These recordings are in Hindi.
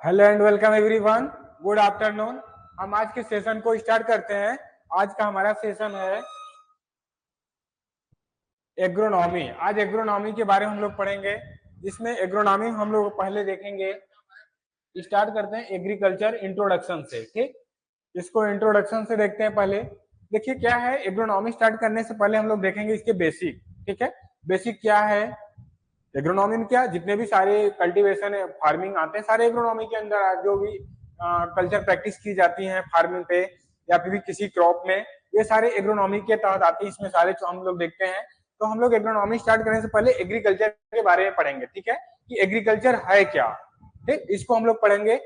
Hello and welcome everyone. Good afternoon. हम आज के सेशन को स्टार्ट करते हैं। आज का हमारा सेशन है एग्रोनॉमी। आज एग्रोनॉमी के बारे में हम लोग पढ़ेंगे, जिसमें एग्रोनॉमी हम लोग पहले देखेंगे। स्टार्ट करते हैं एग्रीकल्चर इंट्रोडक्शन से। ठीक, इसको इंट्रोडक्शन से देखते हैं। पहले देखिए क्या है एग्रोनॉमी। स्टार्ट करने से पहले हम लोग देखेंगे इसके बेसिक। ठीक है, बेसिक क्या है एग्रोनॉमी में? क्या जितने भी सारे कल्टीवेशन फार्मिंग आते हैं सारे एग्रोनॉमी के अंदर, जो भी कल्चर प्रैक्टिस की जाती है फार्मिंग पे या फिर भी किसी क्रॉप में, ये सारे एग्रोनॉमी के तहत आते हैं। इसमें सारे जो हम लोग देखते हैं, तो हम लोग एग्रोनॉमी स्टार्ट करने से पहले एग्रीकल्चर के बारे में पढ़ेंगे। ठीक है, कि एग्रीकल्चर है क्या। ठीक, इसको हम लोग पढ़ेंगे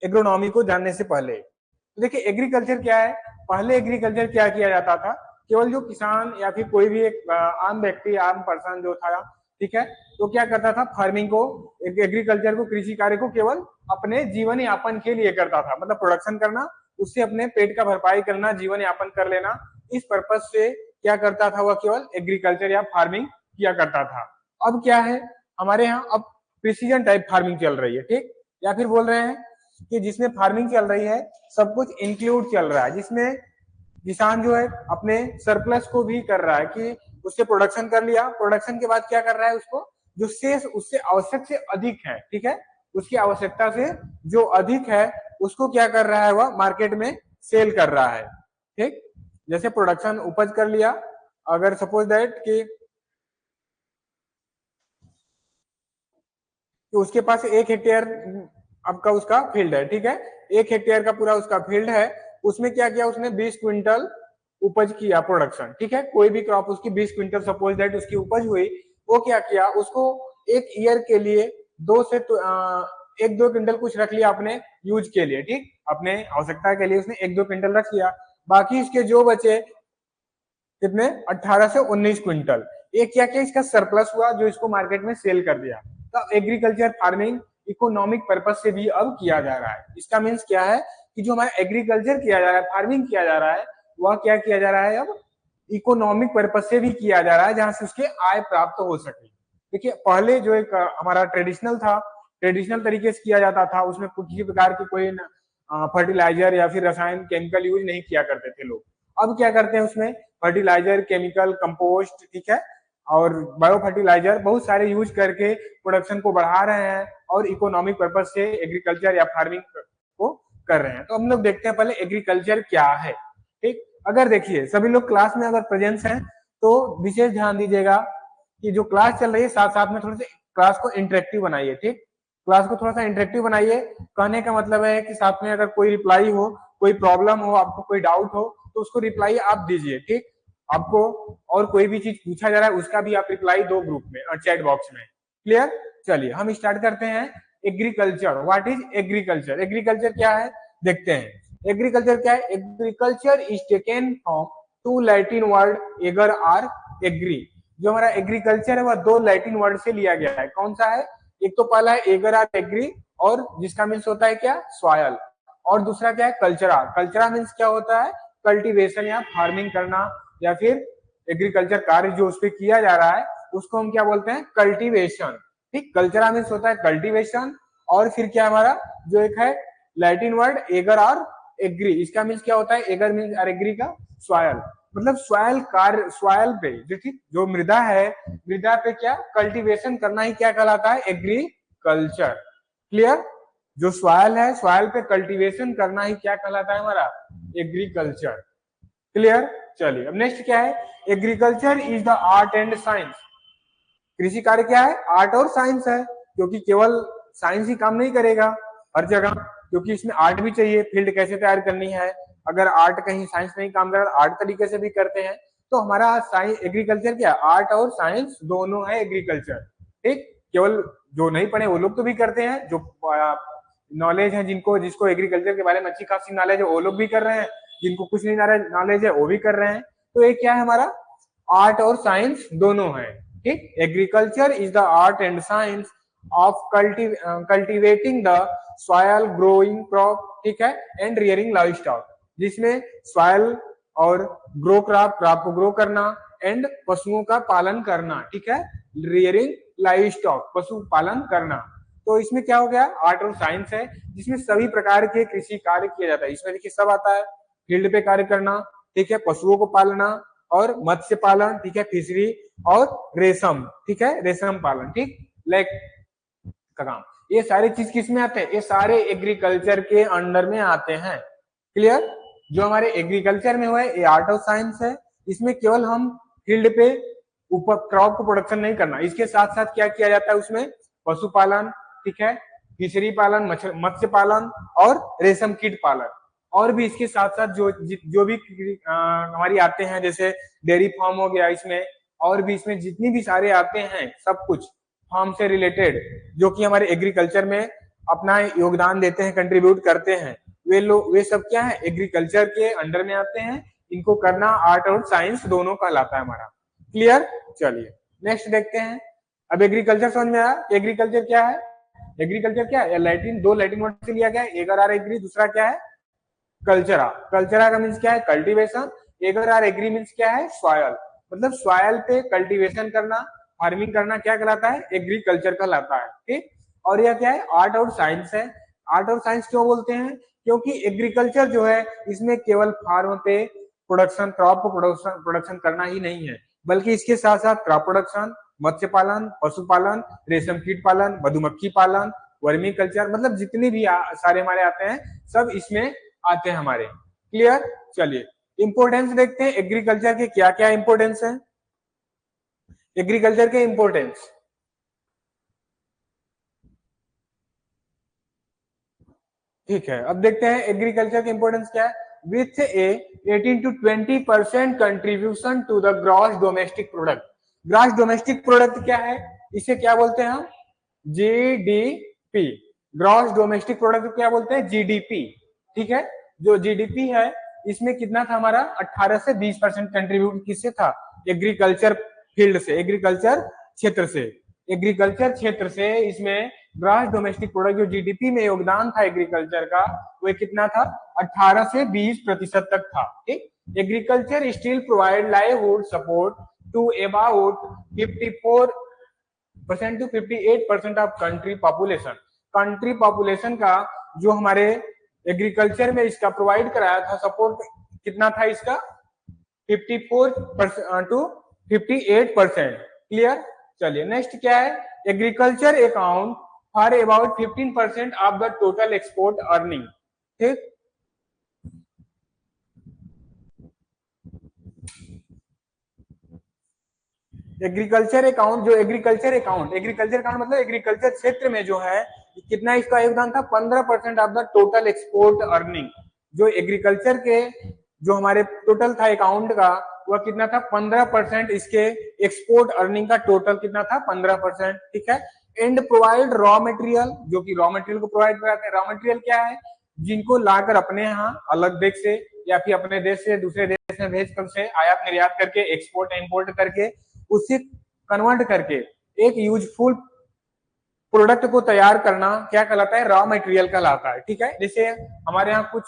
एग्रोनॉमी को जानने से पहले। तो देखिए एग्रीकल्चर क्या है। पहले एग्रीकल्चर क्या किया जाता था, केवल जो किसान या फिर कोई भी एक आम व्यक्ति, आम पर्सन जो था, ठीक है, तो क्या करता था फार्मिंग को, एग्रीकल्चर को, कृषि कार्य को केवल अपने जीवन यापन के लिए करता था। मतलब प्रोडक्शन करना, उससे अपने पेट का भरपाई करना, जीवन यापन कर लेना, इस पर्पज से क्या करता था वह केवल एग्रीकल्चर या फार्मिंग किया करता था। अब क्या है हमारे यहाँ, अब प्रिसीजन टाइप फार्मिंग चल रही है। ठीक, या फिर बोल रहे हैं कि जिसमें फार्मिंग चल रही है सब कुछ इंक्लूड चल रहा है, जिसमें किसान जो है अपने सरप्लस को भी कर रहा है कि उससे प्रोडक्शन कर लिया, प्रोडक्शन के बाद क्या कर रहा है, उसको जो शेष उससे आवश्यक से अधिक है, ठीक है, उसकी आवश्यकता से जो अधिक है उसको क्या कर रहा है, वह मार्केट में सेल कर रहा है। ठीक, जैसे प्रोडक्शन उपज कर लिया, अगर सपोज दैट कि उसके पास 1 हेक्टेयर आपका उसका फील्ड है। ठीक है, 1 हेक्टेयर का पूरा उसका फील्ड है, उसमें क्या किया उसने 20 क्विंटल उपज किया प्रोडक्शन। ठीक है, कोई भी क्रॉप उसकी 20 क्विंटल सपोज दैट उसकी उपज हुई, वो क्या किया, उसको एक ईयर के लिए 1-2 क्विंटल कुछ रख लिया अपने यूज के लिए। ठीक, अपने आवश्यकता के लिए उसने 1-2 क्विंटल रख लिया, बाकी इसके जो बचे कितने, 18 से 19 क्विंटल, ये क्या क्या इसका सरप्लस हुआ जो इसको मार्केट में सेल कर दिया। तो एग्रीकल्चर फार्मिंग इकोनॉमिक पर्पज से भी अब किया जा रहा है। इसका मीन्स क्या है कि जो हमारा एग्रीकल्चर किया जा रहा है, फार्मिंग किया जा रहा है, वह क्या किया जा रहा है अब इकोनॉमिक पर्पज से भी किया जा रहा है, जहां से उसके आय प्राप्त हो सके। देखिए पहले जो एक हमारा ट्रेडिशनल था, ट्रेडिशनल तरीके से किया जाता था, उसमें किसी प्रकार की कोई फर्टिलाइजर या फिर रसायन केमिकल यूज नहीं किया करते थे लोग। अब क्या करते हैं उसमें फर्टिलाइजर, केमिकल, कंपोस्ट, ठीक है, और बायो फर्टिलाइजर बहुत सारे यूज करके प्रोडक्शन को बढ़ा रहे हैं और इकोनॉमिक पर्पज से एग्रीकल्चर या फार्मिंग को कर रहे हैं। तो हम लोग देखते हैं पहले एग्रीकल्चर क्या है। ठीक, अगर देखिए सभी लोग क्लास में अगर प्रेजेंस हैं तो विशेष ध्यान दीजिएगा कि जो क्लास चल रही है साथ साथ में थोड़ी सी क्लास को इंटरेक्टिव बनाइए। ठीक, क्लास को थोड़ा सा इंटरेक्टिव बनाइए। कहने का मतलब है कि साथ में अगर कोई रिप्लाई हो, कोई प्रॉब्लम हो, आपको कोई डाउट हो, तो उसको रिप्लाई आप दीजिए। ठीक, आपको और कोई भी चीज पूछा जा रहा है उसका भी आप रिप्लाई दो ग्रुप में और चैट बॉक्स में। क्लियर, चलिए हम स्टार्ट करते हैं। Agriculture, what is agriculture? Agriculture क्या है देखते हैं। एग्रीकल्चर क्या है? Agriculture is taken from 2 Latin word ager or agri. जो हमारा एग्रीकल्चर है वह 2 लैटिन वर्ड से लिया गया है। कौन सा है? एक तो पहला है एगर आर एग्री, और जिसका मीन्स होता है क्या, सॉयल, और दूसरा क्या है, कल्चरा। कल्चरा मीन्स क्या होता है, कल्टीवेशन या फार्मिंग करना, या फिर एग्रीकल्चर कार्य जो उस पर किया जा रहा है उसको हम क्या बोलते हैं, कल्टीवेशन। ठीक, कल्चरा मीन्स होता है कल्टीवेशन, और फिर क्या हमारा जो एक है लैटिन वर्ड एगर और एग्री, इसका मीन्स क्या होता है, एगर मीन्स और एग्री का सॉयल, मतलब सॉयल कार्य, सॉयल पे जो ठीक जो मृदा है, मृदा पे क्या कल्टीवेशन करना ही क्या कहलाता है, एग्रीकल्चर। क्लियर, जो सॉयल है, सॉयल पे कल्टीवेशन करना ही क्या कहलाता है हमारा, एग्रीकल्चर। क्लियर, चलिए अब नेक्स्ट क्या है, agriculture is the art and science. कृषि कार्य क्या है, आर्ट और साइंस है, क्योंकि केवल साइंस ही काम नहीं करेगा हर जगह, क्योंकि इसमें आर्ट भी चाहिए, फील्ड कैसे तैयार करनी है। अगर आर्ट कहीं साइंस नहीं काम कर रहा, आर्ट तरीके से भी करते हैं, तो हमारा साइंस एग्रीकल्चर क्या, आर्ट और साइंस दोनों है एग्रीकल्चर। ठीक, केवल जो नहीं पढ़े वो लोग तो भी करते हैं, जो नॉलेज है जिनको, जिसको एग्रीकल्चर के बारे में अच्छी खासी नॉलेज है वो लोग भी कर रहे हैं, जिनको कुछ नहीं नॉलेज है वो भी कर रहे हैं। तो ये क्या है हमारा, आर्ट और साइंस दोनों है। ठीक, agriculture is the art and science of cultivating the soil, growing crop, ठीक है, एंड रियरिंग लाइव स्टॉक, जिसमें सॉयल और ग्रो क्रॉप, क्रॉप को ग्रो करना, एंड पशुओं का पालन करना, ठीक है, रियरिंग लाइव स्टॉक, पशु पालन करना। तो इसमें क्या हो गया, आर्ट और साइंस है जिसमें सभी प्रकार के कृषि कार्य किया जाता है। इसमें देखिए सब आता है, फील्ड पे कार्य करना, ठीक है, पशुओं को पालना और मत्स्य पालन, ठीक है, फिशरी और रेशम, ठीक है, रेशम पालन, ठीक, लाइक का काम, ये सारी चीज किस में आते हैं, ये सारे एग्रीकल्चर के अंडर में आते हैं। क्लियर, जो हमारे एग्रीकल्चर में हुआ है ये आर्ट ऑफ साइंस है, इसमें केवल हम फील्ड पे ऊपर क्रॉप को प्रोडक्शन नहीं करना, इसके साथ साथ क्या किया जाता है उसमें, पशुपालन, ठीक है, फिशरी पालन, मत्स्य पालन और रेशम कीट पालन, और भी इसके साथ साथ जो भी हमारी आते हैं, जैसे डेयरी फार्म हो गया इसमें, और भी इसमें जितनी भी सारे आते हैं सब कुछ फार्म से रिलेटेड जो कि हमारे एग्रीकल्चर में अपना योगदान देते हैं, कंट्रीब्यूट करते हैं, वे लोग, वे सब क्या है, एग्रीकल्चर के अंडर में आते हैं। इनको करना आर्ट और साइंस दोनों कहलाता है हमारा। क्लियर, चलिए नेक्स्ट देखते हैं। अब एग्रीकल्चर समझ में आया, एग्रीकल्चर क्या है, एग्रीकल्चर क्या है, लैटिन, दो लैटिन वर्ड से लिया गया है, एगर आर एग्री, दूसरा क्या है, कल्चरा। कल्चरा का मीन्स क्या है, cultivation, ager or agri means क्या है, सॉयल, मतलब सॉयल पे कल्टीवेशन करना, फार्मिंग करना क्या कहलाता है, एग्रीकल्चर कहलाता है, ठीक। और यह क्या है, आर्ट और साइंस है। आर्ट और साइंस क्यों बोलते हैं, क्योंकि एग्रीकल्चर जो है इसमें केवल फार्म पे प्रोडक्शन, क्रॉप को प्रोडक्शन करना ही नहीं है, बल्कि इसके साथ साथ क्रॉप प्रोडक्शन, मत्स्य पालन, पशुपालन, रेशम कीट पालन, मधुमक्खी पालन, वर्मी कल्चर, मतलब जितने भी सारे हमारे आते हैं सब इसमें आते हैं हमारे। क्लियर, चलिए इंपोर्टेंस देखते हैं, एग्रीकल्चर के क्या क्या इंपोर्टेंस है, एग्रीकल्चर के इंपोर्टेंस। ठीक है, अब देखते हैं एग्रीकल्चर के इंपोर्टेंस क्या है। With a 18 to 20% contribution to the gross domestic product. Gross domestic product क्या है, इसे क्या बोलते हैं हम, जीडीपी। ग्रॉस डोमेस्टिक प्रोडक्ट क्या बोलते हैं, जीडीपी, ठीक है। जो जीडीपी है इसमें कितना था हमारा, 18 से 20% कंट्रीब्यूट किससे था, एग्रीकल्चर फील्ड से, एग्रीकल्चर क्षेत्र से, एग्रीकल्चर क्षेत्र से इसमें ग्रॉस डोमेस्टिक प्रोडक्ट जो जीडीपी में योगदान था एग्रीकल्चर का, वो कितना था, 18 से 20% तक था, ठीक। Agriculture still provide livelihood support to about 54% to 58% of country population. Country population का जो हमारे एग्रीकल्चर में इसका प्रोवाइड कराया था सपोर्ट, कितना था इसका, 54% to 58%। क्लियर, चलिए नेक्स्ट क्या है, agriculture account for about 15% of the total export earning, ठीक। एग्रीकल्चर अकाउंट, जो एग्रीकल्चर अकाउंट, एग्रीकल्चर अकाउंट मतलब एग्रीकल्चर क्षेत्र में जो है कितना इसका योगदान था, 15% of the total export earning. जो एग्रीकल्चर के जो हमारे टोटल था अकाउंट का वह कितना था, 15% इसके एक्सपोर्ट अर्निंग का टोटल कितना था, 15%, ठीक है। एंड प्रोवाइड रॉ मटेरियल, जो कि रॉ मटेरियल को प्रोवाइड कराते हैं। रॉ मटेरियल क्या है, जिनको लाकर अपने यहाँ अलग देश से या फिर अपने देश से दूसरे देश में भेज कर से आयात निर्यात करके, एक्सपोर्ट इंपोर्ट करके, उसे कन्वर्ट करके एक यूजफुल प्रोडक्ट को तैयार करना क्या कहलाता है, रॉ मटेरियल कहलाता है, ठीक है। जैसे हमारे यहाँ कुछ,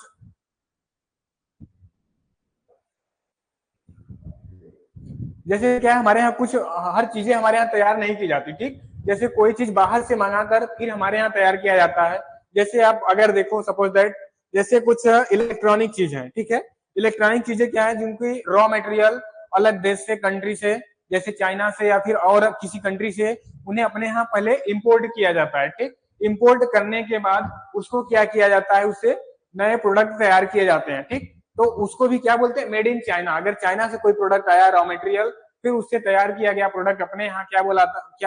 जैसे क्या है हमारे यहाँ कुछ हर चीजें हमारे यहाँ तैयार नहीं की जाती, ठीक। जैसे कोई चीज बाहर से मंगाकर फिर हमारे यहाँ तैयार किया जाता है। जैसे आप अगर देखो सपोज दैट, जैसे कुछ इलेक्ट्रॉनिक चीज है, ठीक है, इलेक्ट्रॉनिक चीजें क्या है जिनकी रॉ मटेरियल अलग देश से, कंट्री से, जैसे चाइना से या फिर और किसी कंट्री से, उन्हें अपने यहाँ पहले इंपोर्ट किया जाता है, ठीक। इंपोर्ट करने के बाद उसको क्या किया जाता है, उससे नए प्रोडक्ट तैयार किए जाते हैं, ठीक। तो उसको भी क्या बोलते हैं, मेड इन चाइना। अगर चाइना से कोई प्रोडक्ट आया रॉ मटेरियल, फिर उससे तैयार किया गया प्रोडक्ट अपने यहाँ क्या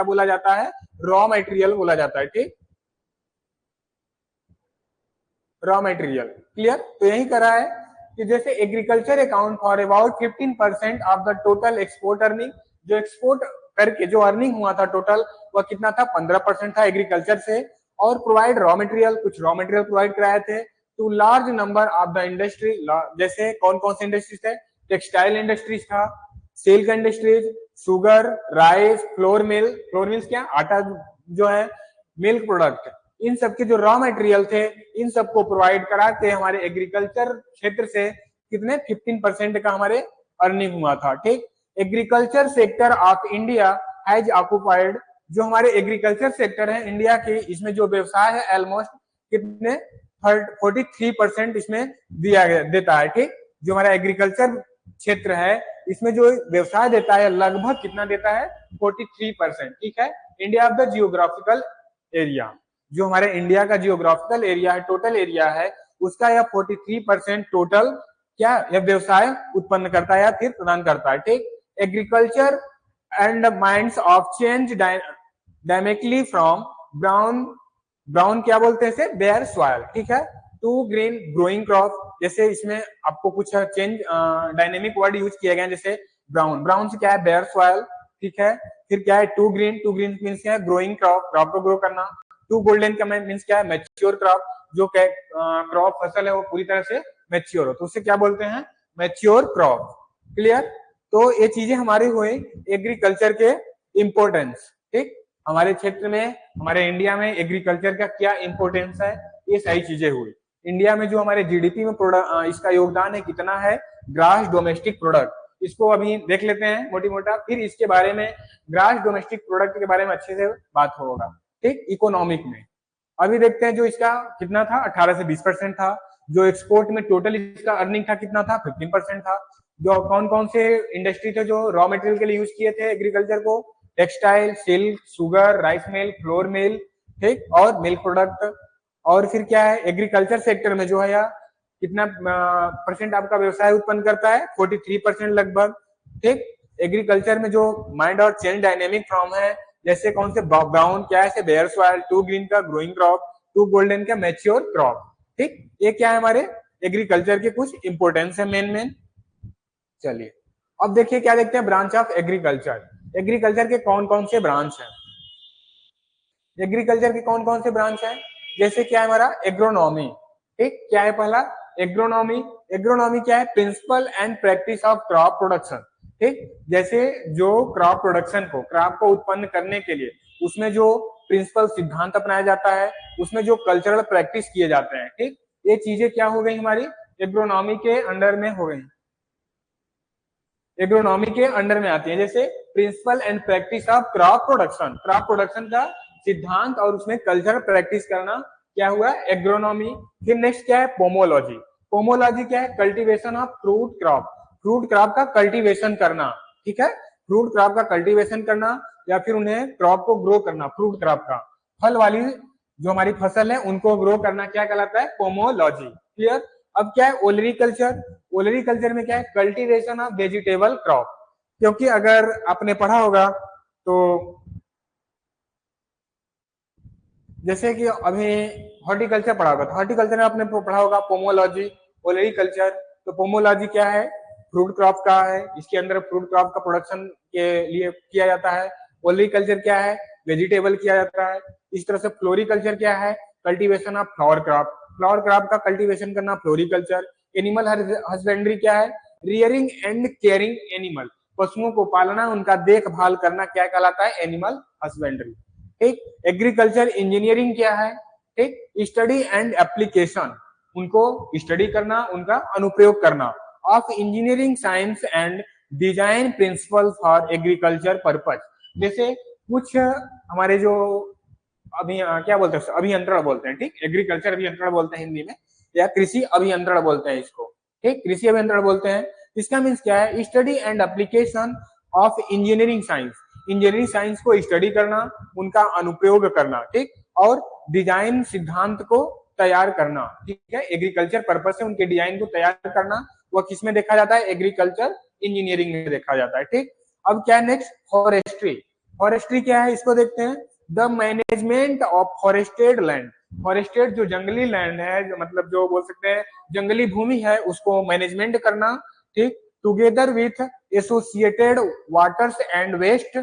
बोला जाता है, रॉ मटेरियल बोला जाता है, ठीक, रॉ मटेरियल। क्लियर, तो यही करा है कि जैसे agriculture account for about 15% of the total export earning, जो एक्सपोर्ट करके जो अर्निंग हुआ था टोटल, वह कितना था, 15% था एग्रीकल्चर से। और प्रोवाइड रॉ मटेरियल, कुछ रॉ मटेरियल प्रोवाइड कराए थे to large number of the industry. जैसे कौन कौन से इंडस्ट्रीज थे, टेक्सटाइल इंडस्ट्रीज था, silk industries, sugar, rice, flour mills क्या, आटा जो है, मिल्क प्रोडक्ट, इन सब के जो रॉ मटेरियल थे इन सबको प्रोवाइड करा के हमारे एग्रीकल्चर क्षेत्र से कितने, 15% का हमारे अर्निंग हुआ था, ठीक। Agriculture sector of India has occupied जो हमारे एग्रीकल्चर सेक्टर है इंडिया के, इसमें जो व्यवसाय है ऑलमोस्ट कितने 43% इसमें दिया गया देता है। ठीक, जो हमारा एग्रीकल्चर क्षेत्र है इसमें जो व्यवसाय देता है लगभग कितना देता है 43%। ठीक है, India of the geographical area, जो हमारे इंडिया का जियोग्राफिकल एरिया है, टोटल एरिया है, उसका यह 43% टोटल क्या यह व्यवसाय उत्पन्न करता है या फिर प्रदान करता है। ठीक, agriculture and minds of change dynamically from brown brown क्या बोलते हैं इसे बेयर सॉइल। ठीक है, टू ग्रीन ग्रोइंग क्रॉप, जैसे इसमें आपको कुछ चेंज डायनेमिक वर्ड यूज किए गए, जैसे ब्राउन, ब्राउन से क्या है बेयर सॉइल। ठीक है, फिर क्या है टू ग्रीन मीन्स क्या है ग्रोइंग क्रॉप, क्रॉप को ग्रो करना। टू गोल्डन का मीन्स क्या है मैच्योर क्रॉप, जो क्रॉप फसल है वो पूरी तरह से मैच्योर हो, तो उसे क्या बोलते हैं मैच्योर क्रॉप। क्लियर, तो ये चीजें हमारी हुई एग्रीकल्चर के इम्पोर्टेंस। ठीक, हमारे क्षेत्र में हमारे इंडिया में एग्रीकल्चर का क्या इंपॉर्टेंस है, ये सही चीजें हुई। इंडिया में जो हमारे जीडीपी में इसका योगदान है कितना है, ग्रास डोमेस्टिक प्रोडक्ट, इसको अभी देख लेते हैं मोटी मोटा, फिर इसके बारे में ग्रास डोमेस्टिक प्रोडक्ट के बारे में अच्छे से बात होगा। ठीक, इकोनॉमिक में अभी देखते हैं जो इसका कितना था 18 से 20% था, जो एक्सपोर्ट में टोटल इसका अर्निंग था कितना था 15% था। जो कौन कौन से इंडस्ट्री थे जो रॉ मटेरियल के लिए यूज किए थे एग्रीकल्चर को, textile, silk, sugar, rice mill, flour mill, ठीक, और मिल्क प्रोडक्ट। और फिर क्या है एग्रीकल्चर सेक्टर में जो है या कितना परसेंट आपका व्यवसाय उत्पन्न करता है 43% लगभग। ठीक, एग्रीकल्चर में जो माइंड और चेंज डायनेमिक फॉर्म है, जैसे कौन से ब्राउन क्या है बेयर सॉइल, टू ग्रीन का ग्रोइंग क्रॉप, टू गोल्डन का मैच्योर क्रॉप। ठीक, ये क्या है हमारे एग्रीकल्चर के कुछ इंपोर्टेंस है मेन। चलिए अब देखिए क्या देखते हैं ब्रांच ऑफ एग्रीकल्चर। एग्रीकल्चर के कौन कौन से ब्रांच हैं, एग्रीकल्चर के कौन कौन से ब्रांच हैं, जैसे क्या है हमारा एग्रोनॉमी। ठीक, क्या है पहला एग्रोनॉमी। एग्रोनॉमी क्या है principle and practice of crop production. ठीक, जैसे जो क्रॉप प्रोडक्शन को क्रॉप को उत्पन्न करने के लिए उसमें जो प्रिंसिपल सिद्धांत अपनाया जाता है, उसमें जो कल्चरल प्रैक्टिस किए जाते हैं। ठीक, ये चीजें क्या हो गई हमारी एग्रोनॉमी के अंडर में हो गई, एग्रोनॉमी के अंडर में आती है। जैसे principle and practice of crop production, crop production का सिद्धांत और उसमें कल्चरल प्रैक्टिस करना क्या हुआ एग्रोनॉमी। फिर नेक्स्ट क्या है पोमोलॉजी। पोमोलॉजी क्या है cultivation of fruit crop, fruit crop का कल्टीवेशन करना। ठीक है, फ्रूट क्रॉप का कल्टीवेशन करना या फिर उन्हें क्रॉप को ग्रो करना, फ्रूट क्रॉप का फल वाली जो हमारी फसल है उनको ग्रो करना क्या कहलाता है पोमोलॉजी। क्लियर, अब क्या है ओलरीकल्चर। ओलरीकल्चर में क्या है कल्टीवेशन ऑफ वेजिटेबल क्रॉप, क्योंकि अगर आपने पढ़ा होगा तो जैसे कि अभी हॉर्टिकल्चर पढ़ा होगा, तो हॉर्टिकल्चर में आपने पढ़ा होगा पोमोलॉजी, ओलरीकल्चर। तो पोमोलॉजी क्या है फ्रूट क्रॉप का है, इसके अंदर फ्रूट क्रॉप का प्रोडक्शन के लिए किया जाता है। ओलरीकल्चर क्या है वेजिटेबल किया जाता है। इस तरह से फ्लोरिकल्चर क्या है cultivation of flower crop, flower crop का कल्टीवेशन करना फ्लोरिकल्चर। एनिमल हस्बेंड्री क्या है रियरिंग एंड केयरिंग एनिमल, पशुओं को पालना उनका देखभाल करना क्या कहलाता है एनिमल हस्बेंड्री। ठीक, एग्रीकल्चर इंजीनियरिंग क्या है ठीक स्टडी एंड एप्लीकेशन, उनको स्टडी करना उनका अनुप्रयोग करना of engineering science and design principle for agriculture purpose. जैसे कुछ हमारे जो अभी क्या बोलते हैं अभियंत्रण बोलते हैं, ठीक, एग्रीकल्चर अभियंत्रण बोलते हैं हिंदी में, या कृषि अभियंत्रण बोलते हैं इसको। ठीक, कृषि अभियंत्रण बोलते हैं। इसका मीन्स क्या है study and application of engineering science, engineering science को स्टडी करना उनका अनुप्रयोग करना। ठीक, और डिजाइन सिद्धांत को तैयार करना। ठीक है, एग्रीकल्चर पर्पज से उनके डिजाइन को तैयार करना वह किसमें देखा जाता है एग्रीकल्चर इंजीनियरिंग में देखा जाता है। ठीक, अब क्या है नेक्स्ट फॉरेस्ट्री। फॉरेस्ट्री क्या है इसको देखते हैं the management of forested land, forested जो जंगली लैंड है जो मतलब जो बोल सकते हैं जंगली भूमि है उसको मैनेजमेंट करना। ठीक, together with associated waters and waste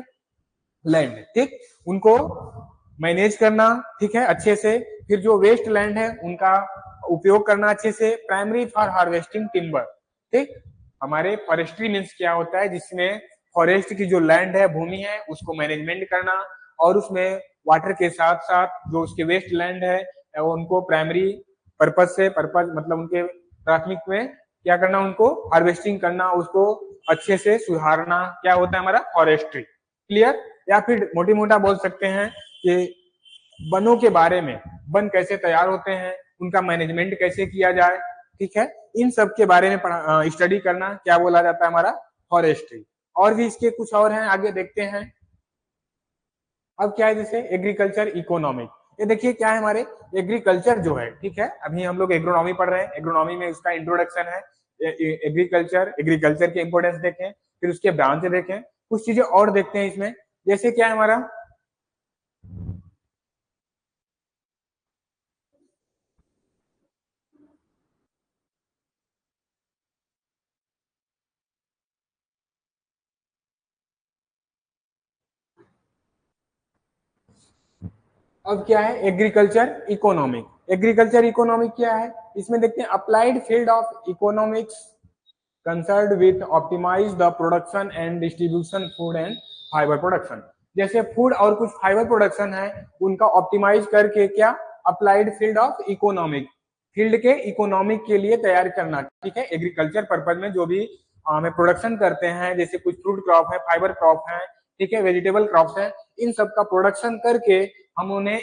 land, ठीक, उनको मैनेज करना ठीक है अच्छे से। फिर जो वेस्ट लैंड है उनका उपयोग करना अच्छे से। प्राइमरी फॉर हार्वेस्टिंग टिम्बर, ठीक, हमारे फॉरेस्ट्री मीन्स क्या होता है जिसमें फॉरेस्ट की जो लैंड है भूमि है उसको मैनेजमेंट करना और उसमें वाटर के साथ साथ जो उसके वेस्ट लैंड है उनको प्राइमरी पर्पज से पर्पज मतलब उनके प्राथमिक में क्या करना उनको हार्वेस्टिंग करना उसको अच्छे से सुधारना क्या होता है हमारा फॉरेस्ट्री। क्लियर, या फिर मोटी मोटा बोल सकते हैं कि वनों के बारे में, वन कैसे तैयार होते हैं, उनका मैनेजमेंट कैसे किया जाए, ठीक है, इन सब के बारे में स्टडी करना क्या बोला जाता है हमारा फॉरेस्ट्री। और भी इसके कुछ और हैं, आगे देखते हैं। अब क्या है जैसे एग्रीकल्चर इकोनॉमिक, ये देखिए क्या है हमारे एग्रीकल्चर जो है, ठीक है, अभी हम लोग एग्रोनॉमी पढ़ रहे हैं, एग्रोनॉमी में उसका इंट्रोडक्शन है एग्रीकल्चर, एग्रीकल्चर के इंपोर्टेंस देखें, फिर उसके ब्रांच देखें, कुछ चीजें और देखते हैं इसमें, जैसे क्या है हमारा अब क्या है एग्रीकल्चर इकोनॉमिक, एग्रीकल्चर इकोनॉमिक क्या है, इसमें देखते हैं applied field of economics concerned with optimize the production and distribution food and fiber production। जैसे फूड और कुछ फाइबर प्रोडक्शन है उनका ऑप्टिमाइज करके क्या applied field of economic, field के इकोनॉमिक के लिए तैयार करना, ठीक है, एग्रीकल्चर पर्पज में जो भी हमें प्रोडक्शन करते हैं, जैसे कुछ फ्रूट क्रॉप है, फाइबर क्रॉप है, ठीक है, वेजिटेबल क्रॉप्स है, इन सब का प्रोडक्शन करके हम उन्हें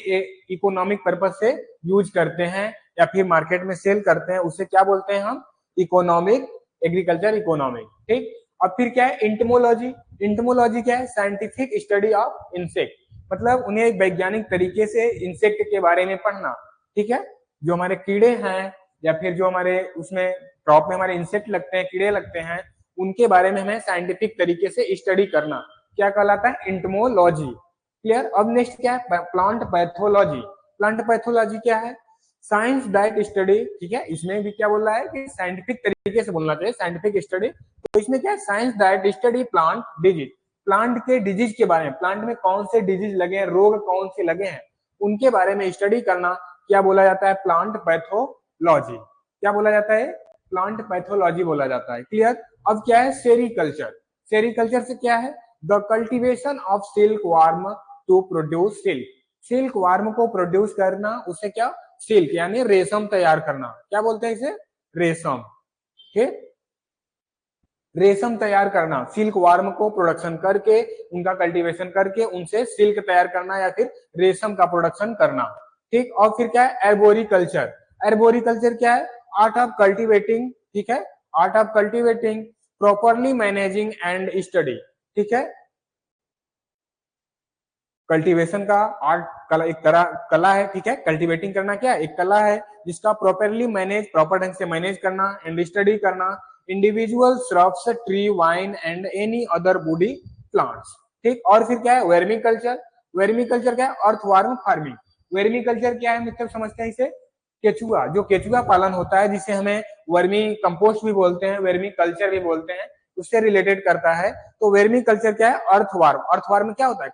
इकोनॉमिक पर्पज से यूज करते हैं या फिर मार्केट में सेल करते हैं, उसे क्या बोलते हैं हम इकोनॉमिक, एग्रीकल्चर इकोनॉमिक, ठीक। अब फिर क्या है इंटमोलॉजी, इंटमोलॉजी क्या है साइंटिफिक स्टडी ऑफ इंसेक्ट, मतलब उन्हें वैज्ञानिक तरीके से इंसेक्ट के बारे में पढ़ना, ठीक है, जो हमारे कीड़े हैं या फिर जो हमारे उसमें क्रॉप में हमारे इंसेक्ट लगते हैं, कीड़े लगते हैं, उनके बारे में हमें साइंटिफिक तरीके से स्टडी करना क्या कहलाता है इंटमोलॉजी। क्लियर। अब नेक्स्ट क्या है प्लांट पैथोलॉजी, प्लांट पैथोलॉजी क्या है साइंस दैट स्टडी, ठीक है, इसमें भी क्या बोल रहा है कि साइंटिफिक तरीके से बोलना चाहिए साइंटिफिक स्टडी, तो इसमें क्या है science that study plant disease, plant के डिजीज के बारे में, प्लांट में कौन से डिजीज लगे हैं, रोग कौन से लगे हैं, उनके बारे में स्टडी करना क्या बोला जाता है प्लांट पैथोलॉजी, क्या बोला जाता है प्लांट पैथोलॉजी बोला जाता है। क्लियर। अब क्या है सेरिकल्चर, सेरिकल्चर से क्या है the cultivation of silk worm to produce silk, silk worm को प्रोड्यूस करना, उसे क्या सिल्क यानी रेशम तैयार करना, क्या बोलते हैं इसे रेशम, ठीक, रेशम तैयार करना, सिल्क वार्म को प्रोडक्शन करके उनका कल्टीवेशन करके उनसे सिल्क तैयार करना या फिर रेशम का प्रोडक्शन करना, ठीक। और फिर क्या है एर्बोरिकल्चर, एर्बोरिकल्चर क्या है आर्ट ऑफ कल्टीवेटिंग, ठीक है, art of cultivating properly managing and study, ठीक है, कल्टीवेशन का आर्ट कला एक तरह कला है, ठीक है, कल्टीवेटिंग करना क्या एक कला है जिसका प्रॉपरली मैनेज प्रॉपर ढंग से मैनेज करना एंड स्टडी करना individual shrubs tree wine and any other woody plants, ठीक। और फिर क्या है वर्मिकल्चर, वर्मिकल्चर क्या है अर्थवार्म फार्मिंग, वर्मिकल्चर क्या है मतलब समझते हैं इसे केचुआ, जो केचुआ पालन होता है जिसे हमें वर्मी कंपोस्ट भी बोलते हैं वर्मी कल्चर भी बोलते हैं, उससे रिलेटेड करता है। तो वर्मी कल्चर क्या है अर्थवार्म, अर्थवार्म क्या होता है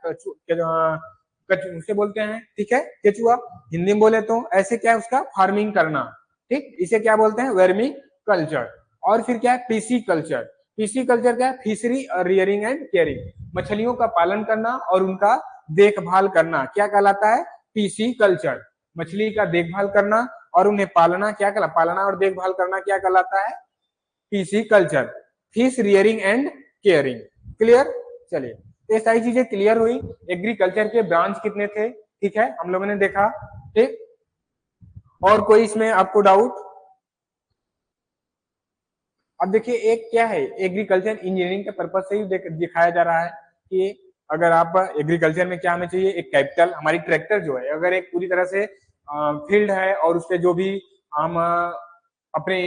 उसे बोलते हैं, ठीक है, केचुआ, हिंदी में बोले तो ऐसे क्या है उसका फार्मिंग करना, ठीक, इसे क्या बोलते हैं वर्मी कल्चर। और फिर क्या है पीसी कल्चर, पीसी कल्चर क्या है फिशरी रियरिंग एंड केयरिंग, मछलियों का पालन करना और उनका देखभाल करना क्या कहलाता है पीसी कल्चर, मछली का देखभाल करना और उन्हें पालना क्या कहला पालना और देखभाल करना क्या कहलाता है PC culture, fish rearing and caring. Clear. चलिए ये सारी चीजें क्लियर हुई। एग्रीकल्चर के ब्रांच कितने थे, ठीक है, हम लोगों ने देखा, ठीक। और कोई इसमें आपको डाउट। अब देखिए एक क्या है एग्रीकल्चर इंजीनियरिंग के पर्पज से ही दिखाया जा रहा है कि अगर आप एग्रीकल्चर में क्या हमें चाहिए एक कैपिटल, हमारी ट्रैक्टर जो है अगर एक पूरी तरह से फील्ड है और उससे जो भी हम अपने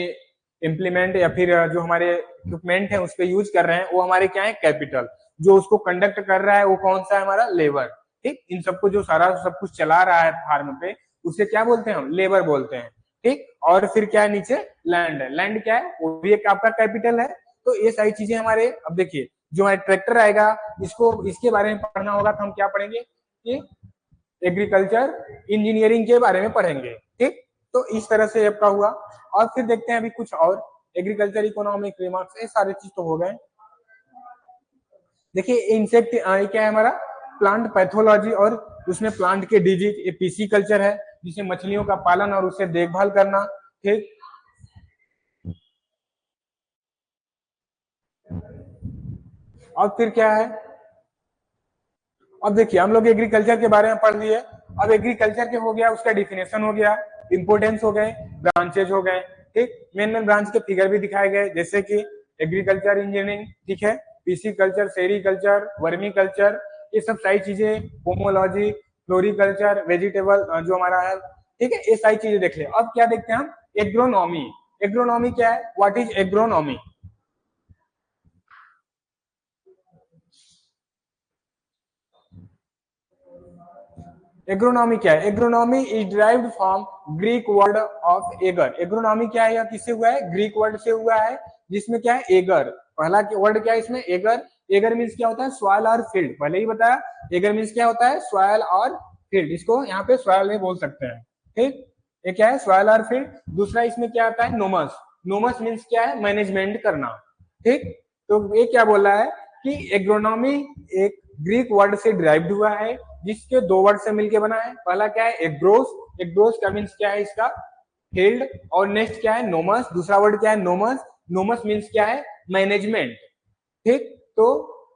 इम्प्लीमेंट या फिर जो हमारे इक्विपमेंट है उस पर यूज कर रहे हैं वो हमारे क्या है कैपिटल, जो उसको कंडक्ट कर रहा है वो कौन सा है हमारा लेबर, ठीक, इन सबको जो सारा सब कुछ चला रहा है फार्म पे उसे क्या बोलते हैं हम लेबर बोलते हैं, ठीक। और फिर क्या है नीचे लैंड है, लैंड क्या है वो भी एक आपका कैपिटल है। तो ये सारी चीजें हमारे अब देखिए जो हमारे ट्रैक्टर आएगा इसको इसके बारे में पढ़ना होगा तो हम क्या पढ़ेंगे कि एग्रीकल्चर इंजीनियरिंग के बारे में पढ़ेंगे, ठीक। तो इस तरह से आपका हुआ। और फिर देखते हैं अभी कुछ और एग्रीकल्चर इकोनॉमिक रिमार्क्स, ये सारे चीज तो हो गए। देखिए इंसेक्ट क्या है हमारा प्लांट पैथोलॉजी और उसमें प्लांट के डिजीज, ये पीसी कल्चर है जिसे मछलियों का पालन और उससे देखभाल करना, ठीक। और फिर क्या है अब देखिए हम लोग एग्रीकल्चर के बारे में पढ़ लिए। अब एग्रीकल्चर के हो गया, उसका डिफिनेशन हो गया, इंपोर्टेंस हो गए, ब्रांचेज हो गए, ठीक। मेन मेन ब्रांच के फिगर भी दिखाए गए, जैसे कि एग्रीकल्चर इंजीनियरिंग, ठीक है, PC culture, sericulture, vermi culture, ये सब सारी चीजें, पोमोलॉजी, फ्लोरिकल्चर, वेजिटेबल जो हमारा है, ठीक है, ये सारी चीजें देख ले। अब क्या देखते हैं हम, एग्रोनॉमी। एग्रोनॉमी क्या है, व्हाट इज एग्रोनॉमी? एग्रोनॉमी क्या है? Agronomy is derived from Greek word of ager. Agronomy क्या है, या किससे हुआ है? ग्रीक वर्ड से हुआ है, जिसमें क्या है, एगर। पहला वर्ड क्या है इसमें, एगर। एगर मीन्स क्या होता है, सॉइल और फील्ड, पहले ही बताया। एगर मीन्स क्या होता है, सॉइल और फील्ड, इसको यहाँ पे सॉइल में बोल सकते हैं, ठीक। ये क्या है, सॉइल और फील्ड। दूसरा इसमें क्या आता है, नोमस। नोमस मीन्स क्या है, मैनेजमेंट करना, ठीक। तो ये क्या बोल रहा है कि एग्रोनॉमी एक ग्रीक वर्ड से डिराइव्ड हुआ है, जिसके दो वर्ड से मिलके बना है। पहला क्या है, एग्रोस। एग्रोस का मीन्स क्या है, इसका फील्ड। और नेक्स्ट क्या है, नोमस। दूसरा वर्ड क्या है, नोमस। नोमस मीन्स क्या है, मैनेजमेंट, ठीक। तो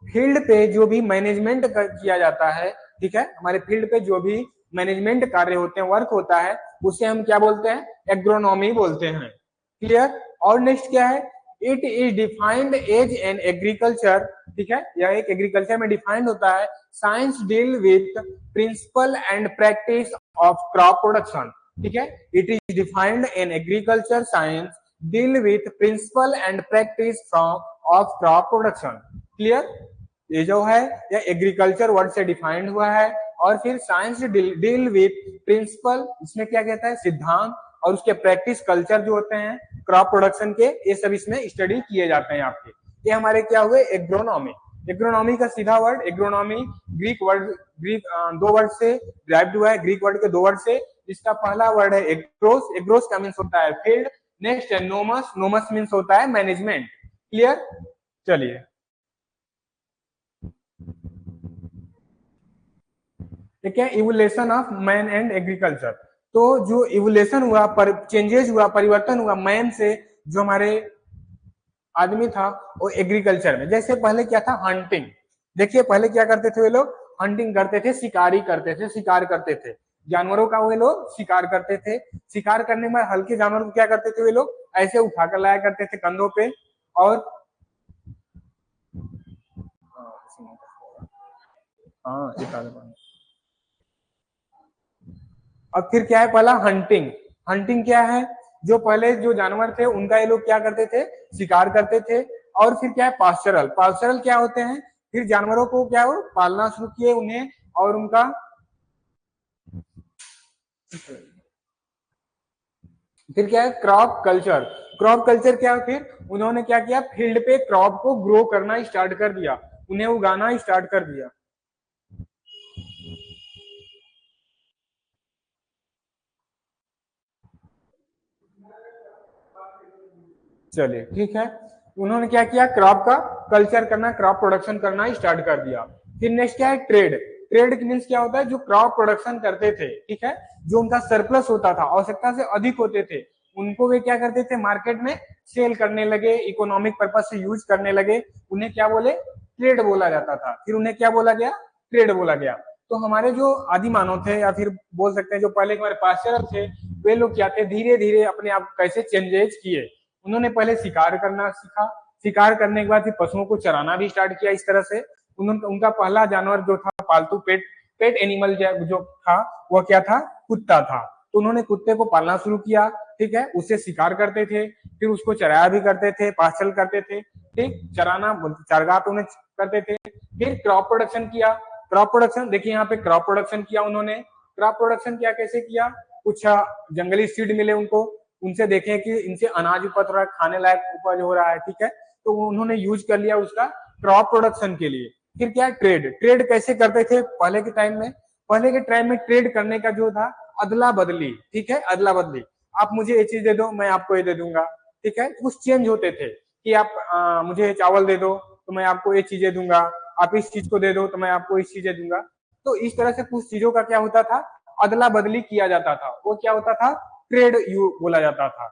फील्ड पे जो भी मैनेजमेंट किया जाता है, ठीक है, हमारे फील्ड पे जो भी मैनेजमेंट कार्य होते हैं, वर्क होता है, उसे हम क्या बोलते हैं, एग्रोनॉमी बोलते हैं, क्लियर। और नेक्स्ट क्या है, it is defined as an agriculture, ठीक है, यह एक एग्रीकल्चर में डिफाइंड होता है। Science deal with principle and practice of crop production, ठीक है। It is defined in agriculture science deal with principle and practice from of crop production, clear. ये जो है यह एग्रीकल्चर वर्ड से डिफाइंड हुआ है। और फिर साइंस डील विथ प्रिंसिपल, इसमें क्या कहता है, सिद्धांत, और उसके प्रैक्टिस कल्चर जो होते हैं क्रॉप प्रोडक्शन के, ये सब इसमें स्टडी किए जाते हैं आपके। ये हमारे क्या हुए, एग्रोनॉमी। एग्रोनॉमी का सीधा word agronomy, Greek word, Greek दो वर्ड से डिराइव्ड हुआ है, ग्रीक वर्ड के दो वर्ड से। इसका पहला वर्ड है एग्रोस। एग्रोस का मीन्स होता है फील्ड। नेक्स्ट है नोमस। नोमस मीन्स होता है मैनेजमेंट, क्लियर। चलिए, ठीक है, evolution of man and agriculture. तो जो इवोल्यूशन हुआ, चेंजेस हुआ, परिवर्तन हुआ मैन से, जो हमारे आदमी था, वो एग्रीकल्चर में। जैसे पहले क्या था, हंटिंग। देखिए पहले क्या करते थे वे लोग, हंटिंग करते थे, शिकारी करते थे, शिकार करते थे जानवरों का, वे लोग शिकार करते थे। शिकार करने में हल्के जानवर को क्या करते थे वे लोग, ऐसे उठाकर लाया करते थे कंधों पे। और हाँ, अब फिर क्या है, पहला हंटिंग। हंटिंग क्या है, जो पहले जो जानवर थे उनका ये लोग क्या करते थे, शिकार करते थे। और फिर क्या है, पास्चरल। पास्चरल क्या होते हैं, फिर जानवरों को क्या हो, पालना शुरू किए उन्हें, और उनका फिर क्या है, क्रॉप कल्चर। क्रॉप कल्चर क्या है, फिर उन्होंने क्या किया, फील्ड पे क्रॉप को ग्रो करना स्टार्ट कर दिया, उन्हें उगाना स्टार्ट कर दिया। चलिए, ठीक है, उन्होंने क्या किया, क्रॉप का कल्चर करना, क्रॉप प्रोडक्शन करना स्टार्ट कर दिया। फिर नेक्स्ट क्या है, ट्रेड। ट्रेड मीन्स क्या होता है, जो क्रॉप प्रोडक्शन करते थे, ठीक है, जो उनका सरप्लस होता था, आवश्यकता से अधिक होते थे, उनको वे क्या करते थे, मार्केट में सेल करने लगे, इकोनॉमिक पर्पज से यूज करने लगे। उन्हें क्या बोले, ट्रेड बोला जाता था। फिर उन्हें क्या बोला गया, ट्रेड बोला गया। तो हमारे जो आदि मानव थे, या फिर बोल सकते हैं जो पहले हमारे पाश्चरल थे, वे लोग क्या थे, धीरे धीरे अपने आप कैसे चेंजेस किए। उन्होंने पहले शिकार करना सीखा, शिकार करने के बाद फिर पशुओं को चराना भी स्टार्ट किया इस तरह से। उन्होंने, उनका पहला जानवर जो था पालतू पेट पेट एनिमल जो था, वह क्या था, कुत्ता था। तो उन्होंने कुत्ते को पालना शुरू किया, ठीक है, उससे शिकार करते थे, फिर उसको चराया भी करते थे, पास्चल करते थे, ठीक, चराना चरगाह पे उन्हें करते थे। फिर क्रॉप प्रोडक्शन किया। क्रॉप प्रोडक्शन देखिए, यहाँ पे क्रॉप प्रोडक्शन किया उन्होंने। क्रॉप प्रोडक्शन किया, कैसे किया, कुछ जंगली सीड मिले उनको, उनसे देखें कि इनसे अनाज उपज रहा है, खाने लायक उपज हो रहा है, ठीक है, तो उन्होंने यूज कर लिया उसका क्रॉप प्रोडक्शन के लिए। फिर क्या, ट्रेड। ट्रेड कैसे करते थे पहले के टाइम में, पहले के टाइम में ट्रेड करने का जो था, अदला बदली, ठीक है, अदला बदली। आप मुझे ये चीज दे दो, मैं आपको ये दे दूंगा, ठीक है, कुछ चेंज होते थे कि आप मुझे चावल दे दो तो मैं आपको ये चीजें दूंगा, आप इस चीज को दे दो तो मैं आपको इस चीजें दूंगा। तो इस तरह से कुछ चीजों का क्या होता था, अदला बदली किया जाता था, वो क्या होता था, ट्रेड यू बोला जाता था,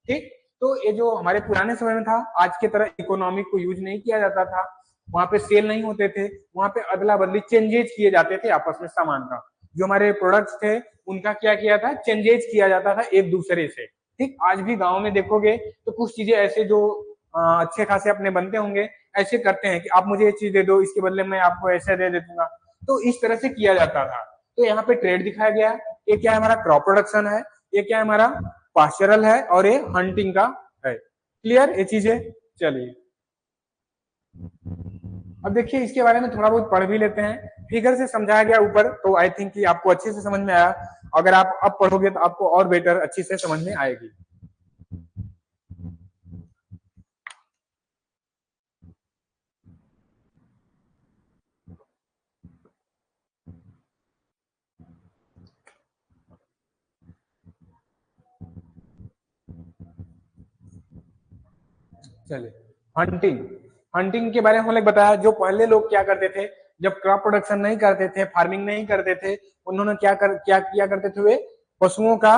ठीक। तो ये जो हमारे पुराने समय में था, आज की तरह इकोनॉमिक को यूज नहीं किया जाता था। वहां पे सेल नहीं होते थे, वहां पे अदला बदली चेंजेज किए जाते थे आपस में सामान का। जो हमारे प्रोडक्ट्स थे उनका क्या किया था, चेंजेज किया जाता था एक दूसरे से। ठीक, आज भी गांव में देखोगे तो कुछ चीजें ऐसे जो अच्छे खासे अपने बनते होंगे, ऐसे करते हैं कि आप मुझे ये चीज दे दो, इसके बदले मैं आपको ऐसे दे दूंगा। तो इस तरह से किया जाता था। तो यहाँ पे ट्रेड दिखाया गया। ये क्या है, हमारा क्रॉप प्रोडक्शन है, ये क्या है, हमारा पास्चरल है, और ये हंटिंग का है। क्लियर ये चीजें? चलिए अब देखिए इसके बारे में थोड़ा बहुत पढ़ भी लेते हैं। फिगर से समझाया गया ऊपर, तो आई थिंक कि आपको अच्छे से समझ में आया। अगर आप अब पढ़ोगे तो आपको और बेटर अच्छी से समझ में आएगी। चलिए हंटिंग, हंटिंग के बारे में हम लोग बताया। जो पहले लोग क्या करते थे, जब क्रॉप प्रोडक्शन नहीं करते थे, फार्मिंग नहीं करते थे, उन्होंने क्या किया करते थे, वे पशुओं का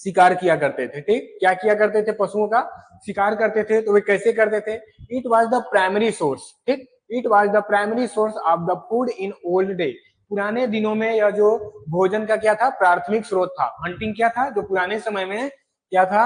शिकार किया करते थे। ठीक, क्या किया करते थे, पशुओं का शिकार करते थे। तो वे कैसे करते थे, it was the primary source. ठीक, it was the primary source of the food in old day. पुराने दिनों में यह जो भोजन का क्या था, प्राथमिक स्रोत था। हंटिंग क्या था, जो पुराने समय में क्या था,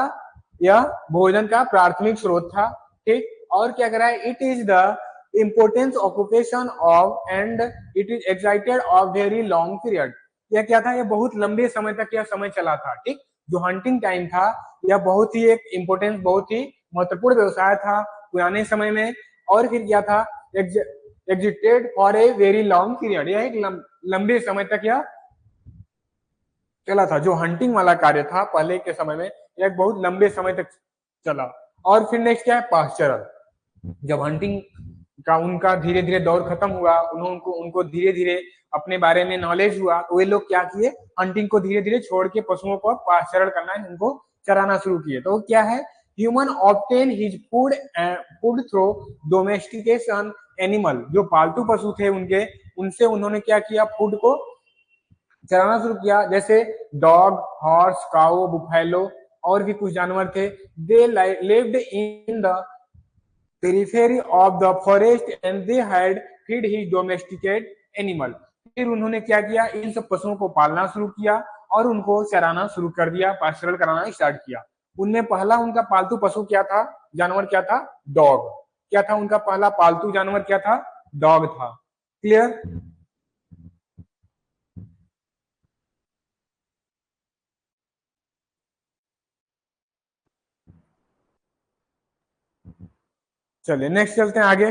यह भोजन का प्राथमिक स्रोत था। ठीक, और क्या करा है, it is the importance occupation of and it is excited of very long period. यह क्या था, यह बहुत लंबे समय तक यह समय चला था। ठीक, जो हंटिंग टाइम था यह बहुत ही एक इम्पोर्टेंस, बहुत ही महत्वपूर्ण व्यवसाय था पुराने समय में। और फिर क्या था, existed for a very long period, यह एक लंबे समय तक यह चला था। जो हंटिंग वाला कार्य था पहले के समय में, यह बहुत लंबे समय तक चला। और फिर नेक्स्ट क्या है, पास्चरल। जब हंटिंग का उनका धीरे धीरे दौर खत्म हुआ, उनको उनको धीरे धीरे अपने बारे में नॉलेज हुआ, तो वे लोग क्या किए, हंटिंग को धीरे धीरे छोड़ के पशुओं को पास्चरल करना, उनको चराना शुरू किए। तो क्या है, human obtain his food food through domestication animal. जो पालतू पशु थे उनके, उनसे उन्होंने क्या किया, फूड को चराना शुरू किया। जैसे डॉग, हॉर्स, काउ, बुफेलो और भी कुछ जानवर थे। They lived in the periphery of the forest and they had feed his domesticate animal. फिर उन्होंने क्या किया, इन सब पशुओं को पालना शुरू किया और उनको चराना शुरू कर दिया, पास्चरल कराना स्टार्ट किया। उनमें पहला उनका पालतू पशु क्या था, जानवर क्या था, डॉग। क्या था उनका पहला पालतू जानवर, क्या था, डॉग था। क्लियर? चलिए नेक्स्ट चलते हैं आगे।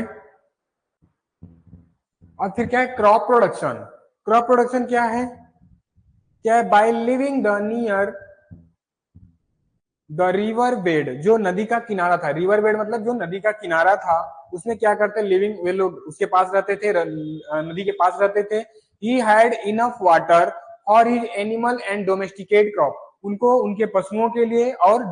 और फिर क्या है, क्रॉप प्रोडक्शन। क्रॉप प्रोडक्शन क्या है, क्या है, by living the near the river bed. जो नदी का किनारा था, रिवर बेड मतलब जो नदी का किनारा था, उसमें क्या करते, लिविंग, वे लोग उसके पास रहते थे, नदी के पास रहते थे। He had enough water for his animal and domesticate crop. उनको उनके पशुओं के लिए और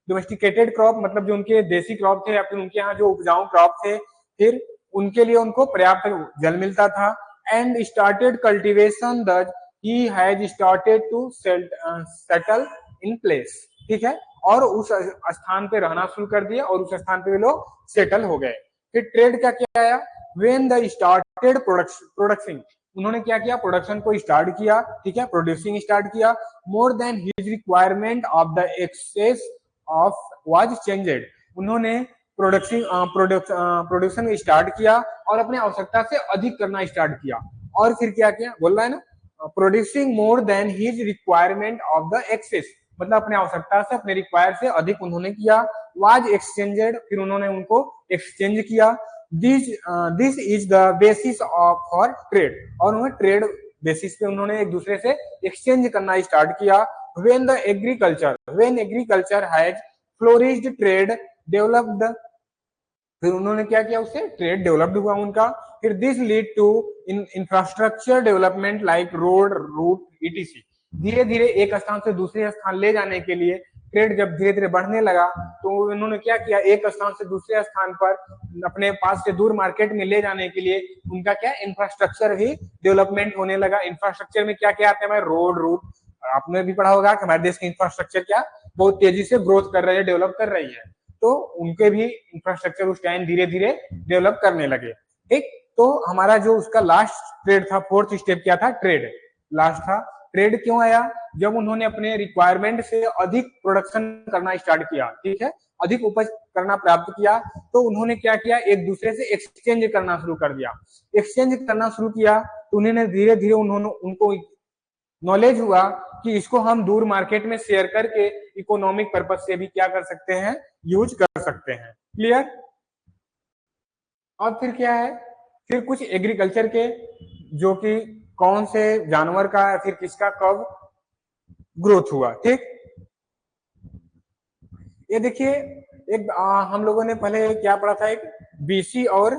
डोमेस्टिकेटेड क्रॉप मतलब जो उनके देसी क्रॉप थे, या फिर उनके यहाँ जो उपजाऊ क्रॉप थे, फिर उनके लिए उनको पर्याप्त जल मिलता था। And started cultivation that he has started to settle in place. ठीक है, और उस स्थान पे रहना शुरू कर दिया और उस स्थान पे लोग सेटल हो गए। फिर ट्रेड का क्या आया, व्हेन द स्टार्टेड प्रोडक्शन। उन्होंने क्या किया, प्रोडक्शन को स्टार्ट किया। ठीक है, प्रोड्यूसिंग स्टार्ट किया। More than his requirement of the excess of was changed. उन्होंने प्रोडक्शन स्टार्ट किया और अपने आवश्यकता से अधिक करना स्टार्ट किया। और फिर क्या किया, बोल रहा है ना, producing more than his requirement of the excess, मतलब अपने आवश्यकता से, अपने रिक्वायर से अधिक उन्होंने किया। वाज एक्सचेंजेड, फिर उन्होंने उनको एक्सचेंज किया। This is the basis of for trade. और उन्होंने ट्रेड बेसिस पे उन्होंने एक दूसरे से एक्सचेंज करना स्टार्ट किया। When agriculture has flourished, trade developed. फिर उन्होंने क्या किया, उससे ट्रेड डेवलप्ड हुआ उनका। फिर this lead to infrastructure development like road, route, etc. धीरे धीरे एक स्थान से दूसरे स्थान ले जाने के लिए ट्रेड जब धीरे धीरे बढ़ने लगा, तो उन्होंने क्या किया, एक स्थान से दूसरे स्थान पर अपने पास से दूर मार्केट में ले जाने के लिए उनका क्या, इंफ्रास्ट्रक्चर भी डेवलपमेंट होने लगा। इंफ्रास्ट्रक्चर में क्या क्या आते हैं, रोड, रूट। आपने भी पढ़ा होगा कि हमारे देश की इंफ्रास्ट्रक्चर क्या बहुत तेजी से ग्रोथ कर रही है, डेवलप कर रही है। तो उनके भी इंफ्रास्ट्रक्चर उस टाइम धीरे धीरे डेवलप करने लगे। ठीक, तो हमारा जो उसका लास्ट ट्रेड था, फोर्थ स्टेप क्या था, ट्रेड लास्ट था। ट्रेड क्यों आया, जब उन्होंने अपने रिक्वायरमेंट से अधिक प्रोडक्शन करना स्टार्ट किया, ठीक है, अधिक उपज करना प्राप्त किया, तो उन्होंने क्या किया, एक दूसरे से एक्सचेंज करना शुरू कर दिया। एक्सचेंज करना शुरू किया तो उन्होंने धीरे धीरे उनको नॉलेज हुआ कि इसको हम दूर मार्केट में शेयर करके इकोनॉमिक पर्पज से भी क्या कर सकते हैं, यूज कर सकते हैं। क्लियर। अब फिर क्या है, फिर कुछ एग्रीकल्चर के, जो कि कौन से जानवर का या फिर किसका कब ग्रोथ हुआ। ठीक, ये देखिए, एक हम लोगों ने पहले क्या पढ़ा था, एक बीसी और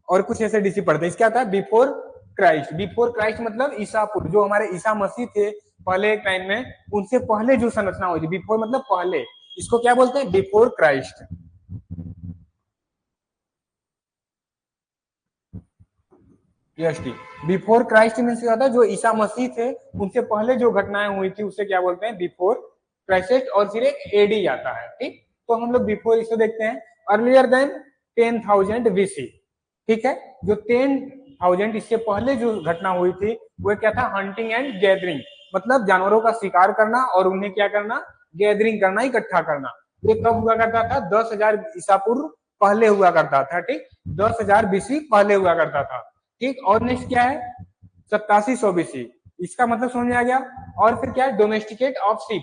कुछ ऐसे डीसी पढ़ते हैं। इसका था बिफोर क्राइस्ट। बिफोर क्राइस्ट मतलब ईसा पूर्व, जो हमारे ईसा मसीह थे पहले एक टाइम में, उनसे पहले जो संरचना हुई थी। बिफोर मतलब पहले, इसको क्या बोलते हैं, before Christ. Before Christ means क्या होता है, जो ईसा मसीह थे उनसे पहले जो घटनाएं हुई थी उसे क्या बोलते हैं, बिफोर क्राइस्ट। और फिर एक एडी आता है। ठीक, तो हम लोग बिफोर इसे देखते हैं, अर्लियर देन 10,000 बीसी। ठीक है, जो 10,000 इससे पहले जो घटना हुई थी वो क्या था, हंटिंग एंड गैदरिंग, मतलब जानवरों का शिकार करना और उन्हें क्या करना, गैदरिंग करना, इकट्ठा करना। ये कब हुआ करता था, 10,000 ईसा पूर्व पहले हुआ करता था। ठीक, 10,000 बीसी पहले हुआ करता था। ठीक, और नेक्स्ट क्या है, 8700 बीसी, इसका मतलब समझ में आ गया। और फिर क्या है, डोमेस्टिकेट ऑफ शीप।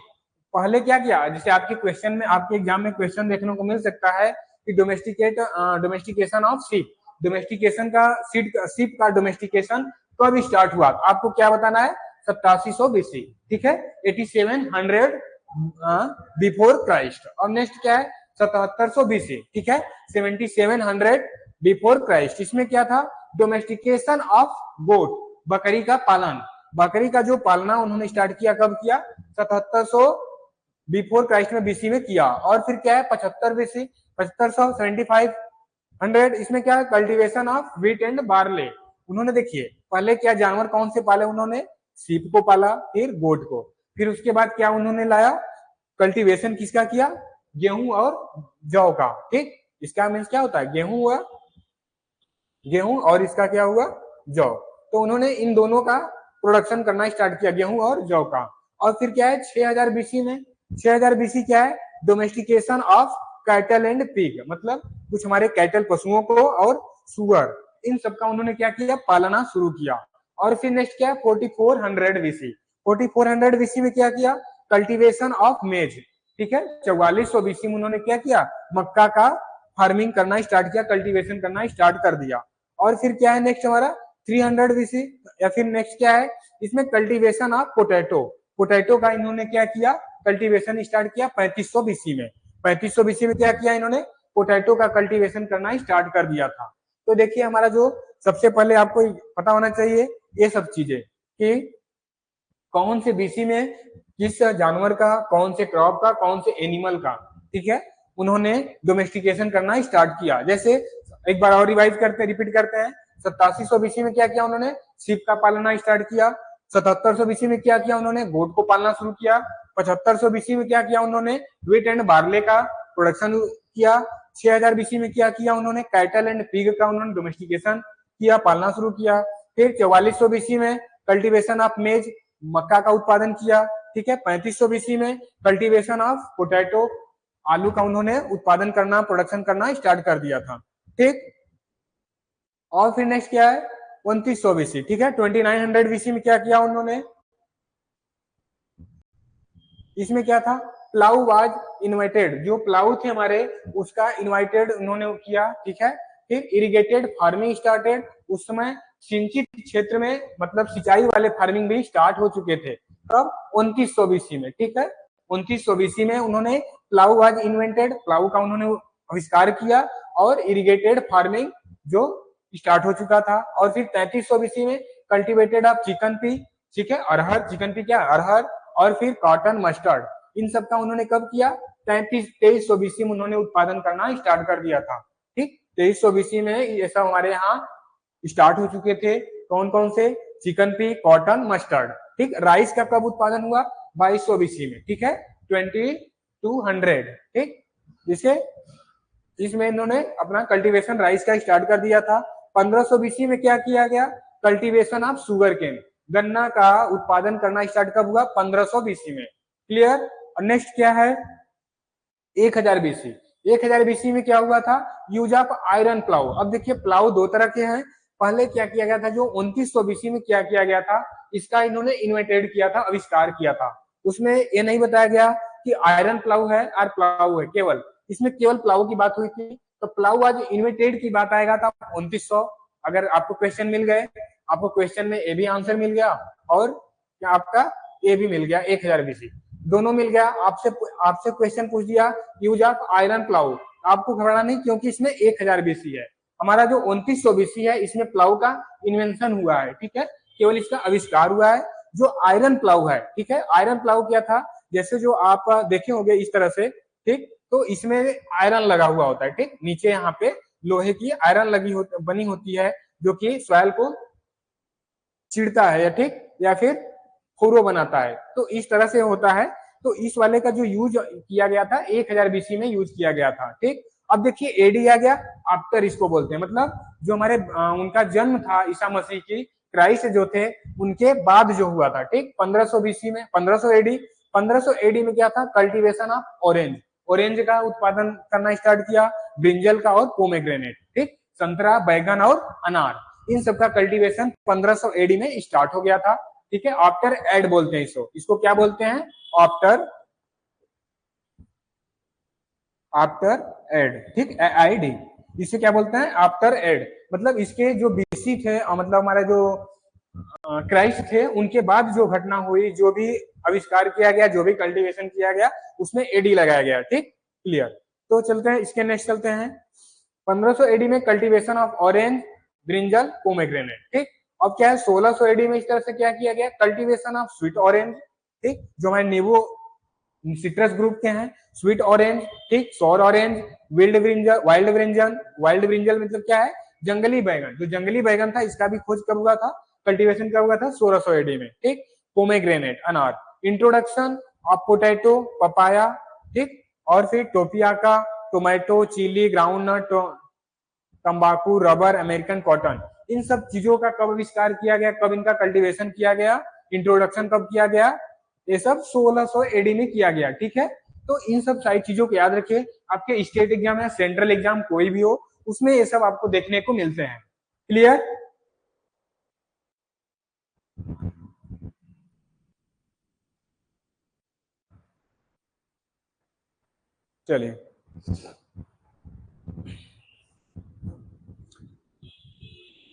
पहले क्या किया, जैसे आपके क्वेश्चन में, आपके एग्जाम में क्वेश्चन देखने को मिल सकता है कि डोमेस्टिकेशन ऑफ शीप, डोमेस्टिकेशन का शीप का डोमेस्टिकेशन कब स्टार्ट हुआ, आपको क्या बताना है, 8700 बीसी। ठीक है, 8700 बिफोर क्राइस्ट। और नेक्स्ट क्या है, 7700 बीसी। ठीक है, 7700 बिफोर क्राइस्ट। इसमें क्या था, डोमेस्टिकेशन ऑफ गोट, बकरी का पालन, बकरी का जो पालना उन्होंने स्टार्ट किया, कब किया, 7700 बिफोर क्राइस्ट में बीसी में किया। और फिर क्या है, 75 बीसी, 7500 इसमें क्या है, cultivation of wheat and barley. उन्होंने देखिए पहले क्या जानवर कौन से पाले, उन्होंने सीप को पाला, फिर गोट को, फिर उसके बाद क्या उन्होंने लाया, कल्टीवेशन किसका किया, गेहूं और जौ का। ठीक, इसका मीन्स क्या होता है, गेहूं हुआ, गेहूं, और इसका क्या हुआ, जौ। तो उन्होंने इन दोनों का प्रोडक्शन करना स्टार्ट किया, गेहूं और जौ का। और फिर क्या है, 6000 बीसी में, 6000 बीसी क्या है, domestication of cattle and pig, मतलब कुछ हमारे कैटल पशुओं को और सुअर, इन सबका उन्होंने क्या किया, पालना शुरू किया। और फिर नेक्स्ट क्या है, 4400 बीसी, 4400 बीसी में क्या किया, कल्टीवेशन ऑफ मेज। ठीक है, 4400 बीसी में उन्होंने क्या किया, मक्का का फार्मिंग करना स्टार्ट किया, कल्टीवेशन करना स्टार्ट कर दिया। और फिर क्या है नेक्स्ट हमारा 300 बीसी, या फिर नेक्स्ट क्या है, इसमें कल्टीवेशन ऑफ पोटैटो, पोटैटो का इन्होंने क्या किया, कल्टीवेशन स्टार्ट किया 3500 बीसी में। 3500 बीसी में क्या किया इन्होंने, पोटैटो का कल्टीवेशन करना स्टार्ट कर दिया था। तो देखिए हमारा जो सबसे पहले आपको पता होना चाहिए ये सब चीजें, कि कौन से बीसी में किस जानवर का, कौन से क्रॉप का, कौन से एनिमल का, ठीक है, उन्होंने डोमेस्टिकेशन करना स्टार्ट किया। जैसे एक बार और रिवाइज करते, रिपीट करते हैं, 8700 बीसी में क्या किया उन्होंने, सीप का पालना स्टार्ट किया। 7700 बीसी में क्या किया उन्होंने, गोट को पालना शुरू किया। 7500 बीसी में क्या किया उन्होंने, व्हीट एंड बार्ले का प्रोडक्शन किया। 6000 बीसी में क्या किया उन्होंने, कैटल एंड पिग का उन्होंने डोमेस्टिकेशन किया, पालना शुरू किया। फिर 4400 बीसी में कल्टीवेशन ऑफ मेज, मक्का का उत्पादन किया। ठीक है, 3500 बीसी में कल्टीवेशन ऑफ पोटैटो, आलू का उन्होंने उत्पादन करना, प्रोडक्शन करना स्टार्ट कर दिया था। ठीक, और फिर नेक्स्ट क्या है, 2900 बीसी। ठीक है, 2900 बीसी में क्या किया उन्होंने, इसमें क्या था, प्लाऊ वाज इन्वाइटेड, जो प्लाऊ थे हमारे उसका इन्वाइटेड उन्होंने किया। ठीक है, फिर इरिगेटेड फार्मिंग स्टार्टेड, उस समय सिंचित क्षेत्र में, मतलब सिंचाई वाले फार्मिंग भी स्टार्ट हो चुके थे। कब, 2900 बीसी में। ठीक है, 2900 बीसी में उन्होंने प्लाऊ वाज इन्वेंटेड, प्लाऊ का उन्होंने आविष्कार किया, और इरिगेटेड फार्मिंग जो स्टार्ट हो चुका था। और फिर 3300 बीसी में कल्टीवेटेड ऑफ चिकन पी, ठीक है, अरहर, चिकन पी क्या, अरहर, और फिर कॉटन, मस्टर्ड, इन सब का उन्होंने कब किया, 2300 बीसी में उन्होंने उत्पादन करना स्टार्ट कर दिया था। ठीक, 2300 बीसी में ये सब हमारे यहाँ स्टार्ट हो चुके थे। कौन कौन से, चिकन पी, कॉटन, मस्टर्ड। ठीक, राइस का कब उत्पादन हुआ, 2200 बीसी में। ठीक है, 2200। ठीक, जिसके इसमें इन्होंने अपना कल्टीवेशन राइस का स्टार्ट कर दिया था। 1500 बीसी में क्या किया गया, कल्टीवेशन ऑफ शुगर केन, गन्ना का उत्पादन करना स्टार्ट कब हुआ, 1500 बीसी में। क्लियर। नेक्स्ट क्या है, 1000 बीसी। 1000 बीसी में क्या हुआ था, यूज ऑफ आयरन प्लाउ। अब देखिए प्लाउ दो तरह के हैं। पहले क्या किया गया था, जो 2900 बीसी में क्या किया गया था, इसका इन्होंने इन्वेंटेड किया था, आविष्कार किया था। उसमें ये नहीं बताया गया कि आयरन प्लाउ है और प्लाउ है, केवल इसमें केवल प्लाउ की बात हुई थी। तो प्लाउ आज इन्वेंटेड की बात आएगा तो 2900। अगर आपको क्वेश्चन मिल गए, आपको क्वेश्चन में ए भी आंसर मिल गया और आपका ए भी मिल गया, 1000 बीसी दोनों मिल गया। आपसे क्वेश्चन पूछ दिया यूज ऑफ आयरन प्लाउ, आपको घबराना नहीं क्योंकि इसमें 1000 बीसी है। हमारा जो 2900 बीसी है इसमें प्लाउ का इन्वेंशन हुआ है, ठीक है, केवल इसका आविष्कार हुआ है। जो आयरन प्लाउ है, ठीक है, आयरन प्लाउ क्या था, जैसे जो आप देखे होंगे इस तरह से, ठीक, तो इसमें आयरन लगा हुआ होता है, ठीक, नीचे यहाँ पे लोहे की आयरन बनी होती है जो कि सॉइल को चिढ़ता है, या ठीक, या फिर फुरो बनाता है। तो इस तरह से होता है। तो इस वाले का जो यूज किया गया था 1000 बीसी में यूज किया गया था, ठीक। अब देखिए एडी आ गया, आफ्टर इसको बोलते हैं, मतलब जो हमारे उनका जन्म था ईसा मसीह की, क्राइस्ट जो थे उनके बाद जो हुआ था, ठीक, 1500 बीसी में, 1500 एडी। 1500 एडी में क्या था, कल्टीवेशन ऑफ ऑरेंज, ऑरेंज का उत्पादन करना स्टार्ट किया, ब्रिंजल का और पोमेग्रेनेट, ठीक, संतरा, बैगन और अनार, इन सब का कल्टीवेशन 1500 एडी में स्टार्ट हो गया था, ठीक है। आफ्टर एड बोलते हैं इसको क्या बोलते हैं, आफ्टर एड, ठीक, आईडी, इसे क्या बोलते हैं, आफ्टर एड। मतलब इसके जो बीसी थे, मतलब हमारे जो क्राइस्ट थे, उनके बाद जो घटना हुई, जो भी आविष्कार किया गया, जो भी कल्टीवेशन किया गया, उसमें एडी लगाया गया, ठीक, क्लियर। तो चलते हैं इसके नेक्स्ट चलते हैं। 1500 एडी में cultivation of orange, brinjal, pomegranate, ठीक। अब क्या है, 1600 एडी में इस तरह से क्या किया गया, कल्टीवेशन ऑफ स्वीट ऑरेंज, ठीक, जो हमारे नींबू सिट्रस ग्रुप के हैं, स्वीट ऑरेंज, ठीक, सौर ऑरेंज, वाइल्ड ब्रिंजल मतलब क्या है, जंगली बैगन। जो जंगली बैगन था इसका भी खोज कब हुआ था, कल्टीवेशन कब हुआ था, 1600 एडी में, ठीक। पोमेग्रेनेट, अनार, इंट्रोडक्शन ऑफ पोटैटो, पपाया, ठीक, और फिर टोपियाका, टोमेटो, चिली, ग्राउंडनट, तंबाकू, रबर, अमेरिकन कॉटन, इन सब चीजों का कब आविष्कार किया गया, कब इनका कल्टीवेशन किया गया, इंट्रोडक्शन कब किया गया, ये सब 1600 एडी में किया गया, ठीक है। तो इन सब सारी चीजों को याद रखिए, आपके स्टेट एग्जाम या सेंट्रल एग्जाम कोई भी हो, उसमें ये सब आपको देखने को मिलते हैं। क्लियर। चलिए,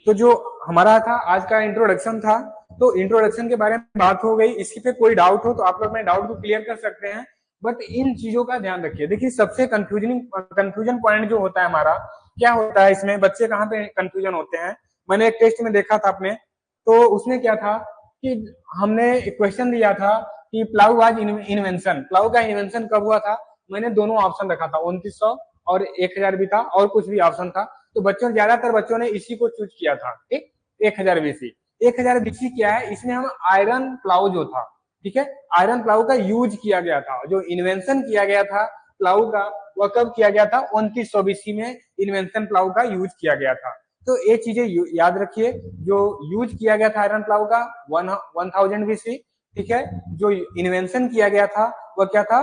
तो जो हमारा था आज का इंट्रोडक्शन था, तो इंट्रोडक्शन के बारे में बात हो गई। इसकी पे कोई डाउट हो तो आप लोग अपने डाउट को क्लियर कर सकते हैं, बट इन चीजों का ध्यान रखिए। देखिए सबसे कंफ्यूजन पॉइंट जो होता है हमारा, क्या होता है इसमें, बच्चे कहाँ पे कंफ्यूजन होते हैं। मैंने एक टेस्ट में देखा था अपने, तो उसमें क्या था कि हमने क्वेश्चन दिया था कि प्लाऊ आज इन्वेंशन, प्लाऊ का इन्वेंशन कब हुआ था। मैंने दोनों ऑप्शन रखा था, 2900 और 1000 भी था, और कुछ भी ऑप्शन था। तो ज्यादातर बच्चों ने इसी को चूज किया था, ठीक, 1000 बीसी। 1000 बीसी क्या है, इसमें हम आयरन प्लाऊ जो था, ठीक है, आयरन प्लाऊ का यूज किया गया था। जो इन्वेंशन किया गया था प्लाऊ का, वह कब किया गया था, 2900 बीसी में इन्वेंशन प्लाऊ का यूज किया गया था। तो ये चीजें याद रखिए, जो यूज किया गया था आयरन प्लाऊ का 1000 बीसी, ठीक है। जो इन्वेंशन किया गया था वह क्या था,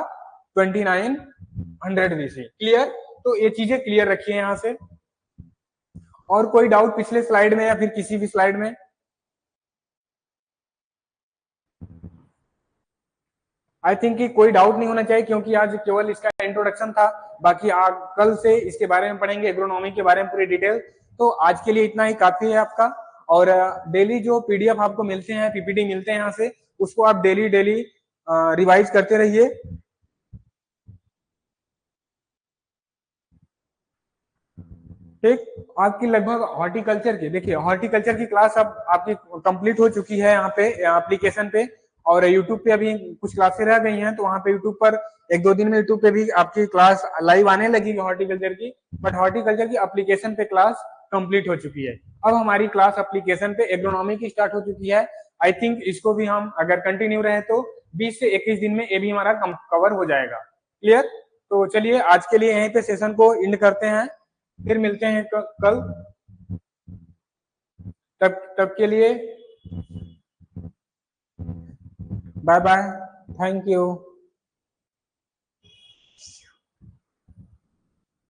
2900 बीसी। क्लियर। तो ये चीजें क्लियर रखिए यहां से। और कोई डाउट पिछले स्लाइड में या फिर किसी भी स्लाइड में? आई थिंक कि कोई डाउट नहीं होना चाहिए, क्योंकि आज केवल इसका इंट्रोडक्शन था। बाकी कल से इसके बारे में पढ़ेंगे, एग्रोनॉमी के बारे में पूरी डिटेल। तो आज के लिए इतना ही काफी है आपका। और डेली जो पीडीएफ आपको मिलते हैं, पीपीटी मिलते हैं यहाँ से, उसको आप डेली रिवाइज करते रहिए। ठीक, आपकी लगभग हॉर्टिकल्चर की, देखिए हॉर्टिकल्चर की क्लास अब आपकी कंप्लीट हो चुकी है यहाँ पे एप्लीकेशन पे, और यूट्यूब पे अभी कुछ क्लासेस रह गई हैं। तो वहाँ पे यूट्यूब पर 1-2 दिन में यूट्यूब पे भी आपकी क्लास लाइव आने लगेगी हॉर्टिकल्चर की। बट हॉर्टिकल्चर की एप्लीकेशन पे क्लास कंप्लीट हो चुकी है। अब हमारी क्लास एप्लीकेशन पे एग्रोनॉमी की स्टार्ट हो चुकी है। आई थिंक इसको भी हम अगर कंटिन्यू रहे तो 20 से 21 दिन में ये भी हमारा कवर हो जाएगा। क्लियर। तो चलिए आज के लिए यहीं पे सेशन को एंड करते हैं, फिर मिलते हैं कल। तब के लिए बाय बाय, थैंक यू।